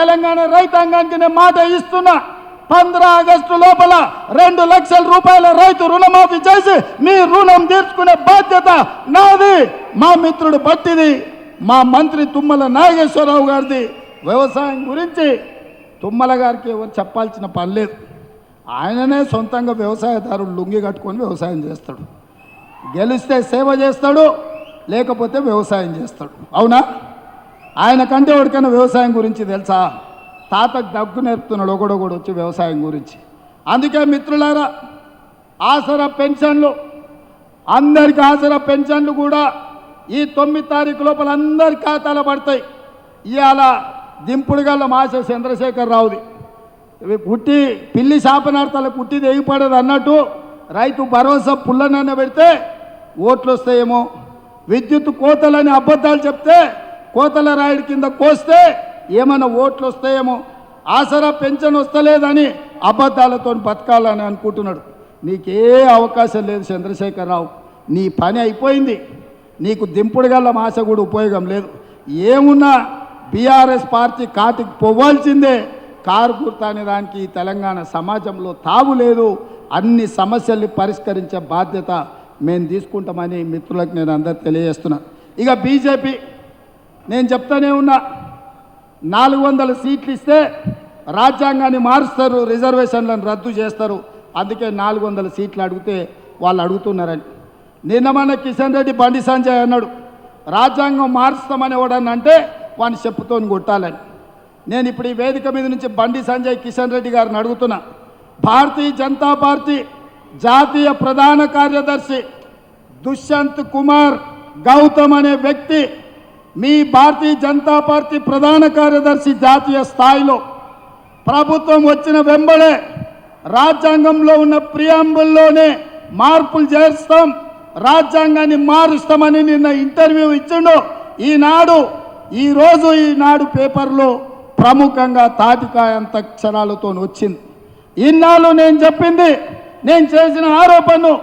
తెలంగాణ రైతాంగానికి నేను మాట ఇస్తున్నా, 15 ఆగస్టు లోపల 2 లక్షల రూపాయల రైతు రుణమాఫీ చేసి మీ రుణం తీర్చుకునే బాధ్యత నాది. మా మిత్రుడు బట్టిది, మా మంత్రి తుమ్మల నాగేశ్వరరావు గారిది. వ్యవసాయం గురించి తుమ్మల గారికి ఎవరు చెప్పాల్సిన పని లేదు. ఆయననే సొంతంగా వ్యవసాయదారుడు లుంగి కట్టుకొని వ్యవసాయం చేస్తాడు. గెలిస్తే సేవ చేస్తాడు, లేకపోతే వ్యవసాయం చేస్తాడు. అవునా? ఆయన కంటే ఎవరికైనా వ్యవసాయం గురించి తెలుసా? తాతకు దగ్గు నేర్పుతున్నాడు ఒకడొకడు వచ్చి వ్యవసాయం గురించి. అందుకే మిత్రులారా, ఆసరా పెన్షన్లు, అందరికి ఆసరా పెన్షన్లు కూడా ఈ 9 తారీఖు లోపల అందరి ఖాతాలో పడతాయి. ఇవాళ దింపుడుగల్ల మాస చంద్రశేఖరరావుది పుట్టి పిల్లి శాపనార్థాల పుట్టి తెగిపడదు అన్నట్టు రైతు భరోసా పుల్లనన్న పెడితే ఓట్లు వస్తాయేమో, విద్యుత్ కోతలని అబద్ధాలు చెప్తే కోతల రాయుడి కింద కోస్తే ఏమైనా ఓట్లు వస్తాయేమో, ఆసరా పెన్షన్ వస్తలేదని అబద్ధాలతో బతకాలని అనుకుంటున్నాడు. నీకే అవకాశం లేదు చంద్రశేఖరరావు, నీ పని అయిపోయింది. నీకు దింపుడుగల్ల మాస కూడా ఉపయోగం లేదు. ఏమున్నా బీఆర్ఎస్ పార్టీ కాటికి పోవాల్సిందే. కారు గుర్తు అనే దానికి తెలంగాణ సమాజంలో తావు లేదు. అన్ని సమస్యల్ని పరిష్కరించే బాధ్యత మేము తీసుకుంటామని మిత్రులకు నేను అందరు తెలియజేస్తున్నా. ఇక బీజేపీ నేను చెప్తానే ఉన్నా, 400 సీట్లు ఇస్తే రాజ్యాంగాన్ని మారుస్తారు, రిజర్వేషన్లను రద్దు చేస్తారు. అందుకే 400 సీట్లు అడిగితే వాళ్ళు అడుగుతున్నారని. నిన్న మన కిషన్ రెడ్డి బండి సంజయ్ అన్నాడు, రాజ్యాంగం మారుస్తామని ఎవడన్నా అంటే వాడిని చెప్పుతోని కొట్టాలని. నేను ఇప్పుడు ఈ వేదిక మీద నుంచి బండి సంజయ్ కిషన్ రెడ్డి గారిని అడుగుతున్నా, భారతీయ జనతా పార్టీ జాతీయ ప్రధాన కార్యదర్శి దుష్యంత్ కుమార్ గౌతమ్ అనే వ్యక్తి మీ భారతీయ జనతా పార్టీ ప్రధాన కార్యదర్శి జాతీయ స్థాయిలో ప్రభుత్వం వచ్చిన వెంబడే రాజ్యాంగంలో ఉన్న ప్రియాంబుల్లోనే మార్పులు చేస్తాం, రాజ్యాంగాన్ని మారుస్తామని నిన్న ఇంటర్వ్యూ ఇచ్చిండు. ఈనాడు పేపర్లో ప్రముఖంగా తాటికాయంత అక్షరాలతో వచ్చింది. ఇన్నాళ్ళు నేను చెప్పింది, నేను చేసిన ఆరోపణను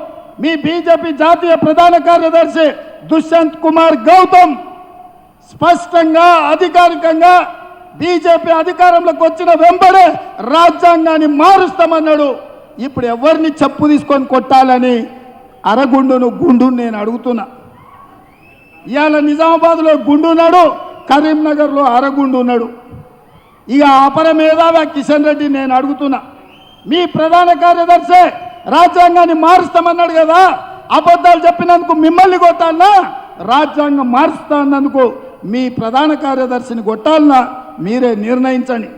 మీ బీజేపీ జాతీయ ప్రధాన కార్యదర్శి దుష్యంత్ కుమార్ గౌతమ్ స్పష్టంగా అధికారికంగా బీజేపీ అధికారంలోకి వచ్చిన వెంబడే రాజ్యాంగాన్ని మారుస్తామన్నాడు. ఇప్పుడు ఎవరిని చెప్పు తీసుకొని కొట్టాలని గుండు నేను అడుగుతున్నా. ఇవాళ నిజామాబాద్లో గుండు ఉన్నాడు, కరీంనగర్లో అరగుండు ఉన్నాడు. ఇక అపర మేధావి కిషన్ రెడ్డి నేను అడుగుతున్నా, మీ ప్రధాన కార్యదర్శి రాజ్యాంగాన్ని మారుస్తామన్నాడు కదా, అబద్ధాలు చెప్పినందుకు మిమ్మల్ని కొట్టాలనా, రాజ్యాంగం మారుస్తా అన్నందుకు మీ ప్రధాన కార్యదర్శిని కొట్టాలనా, మీరే నిర్ణయించండి.